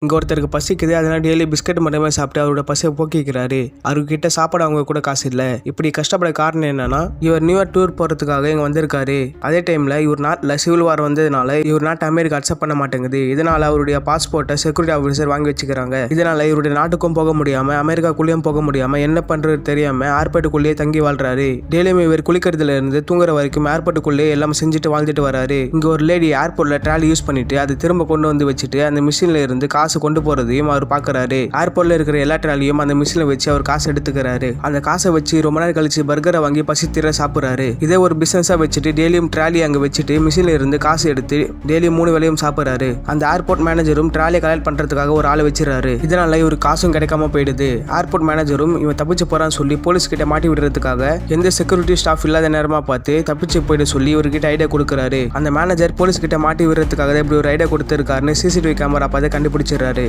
இங்க ஒருத்தருக்கு பசிக்குது, அதனால டெய்லி பிஸ்கட் மட்டுமே சாப்பிட்டு அவரோட பசியை போக்கிக்கிறாரு. அவர்கிட்ட சாப்பாடு அவங்க கூட காசு இல்ல. இப்படி கஷ்டப்பட காரணம் என்னன்னா, இவர் நியூயார்க் டூர் போறதுக்காக இங்க வந்திருக்காரு. அதே டைம்ல இவர் நாட்டுல சிவில் வார் வந்ததுனால இவர் நாட்டு அமெரிக்கா அக்செப்ட் பண்ண மாட்டேங்குது. இதனால அவருடைய பாஸ்போர்ட்டை செக்யூரிட்டி ஆஃபீஸர் வாங்கி வச்சுக்கிறாங்க. இதனால இவருடைய நாட்டுக்கும் போக முடியாம அமெரிக்காக்குள்ளேயும் போக முடியாம என்ன பண்றது தெரியாம ஏர்போர்ட்டுக்குள்ளேயே தங்கி வாழ்றாரு. டெய்லியும் இவர் குளிக்கிறதுல இருந்து தூங்குற வரைக்கும் ஏர்போர்ட்டுக்குள்ளேயே எல்லாம் செஞ்சுட்டு வாழ்ந்துட்டு வராரு. இங்க ஒரு லேடி ஏர்போர்ட்ல ட்ராலி யூஸ் பண்ணிட்டு அது திரும்ப கொண்டு வந்து வச்சுட்டு அந்த மிஷின்ல இருந்து காசு கொண்டு போறதையும் அவர் பாக்குறாரு. ஏர்போர்ட்ல இருக்கிற எல்லா ட்ராலியும் அந்த மிஷின்ல வச்சு அவர் காசு எடுத்துக்கிறாரு. அந்த காசை வச்சு ரொம்ப நேரம் கழிச்சு பர்கரை வாங்கி பசி தீர சாப்பிடுறாரு. இதே ஒரு பிசினஸா வச்சுட்டு டெய்லியும் ட்ராலி அங்க வச்சுட்டு மிஷின்ல இருந்து காசு எடுத்து டெய்லியும் 3 வேளையும் சாப்பிடுறாரு. அந்த ஏர்போர்ட் மேனேஜரும் ட்ராலியை கலெக்ட் பண்றதுக்காக ஒரு ஆளை வச்சிருக்காரு. இதனால இவருக்கு காசும் கிடைக்காம போயிடுது. ஏர்போர்ட் மேனேஜரும் இவன் தப்பிச்சு போறான்னு சொல்லி போலீஸ் கிட்ட மாட்டி விடுறதுக்காக எந்த செக்யூரிட்டி ஸ்டாஃப் இல்லாத நேரமா பார்த்து தப்பிச்சு போயிட சொல்லி இவர்கிட்ட ஐடியா கொடுக்குறாரு. அந்த மேனேஜர் போலீஸ் கிட்ட மாட்டி விடுறதுக்காக இப்படி ஒரு ஐடியா கொடுத்திருக்காருன்னு சிசிடிவி கேமரா பார்த்து கண்டுபிடிச்சிடறாரு.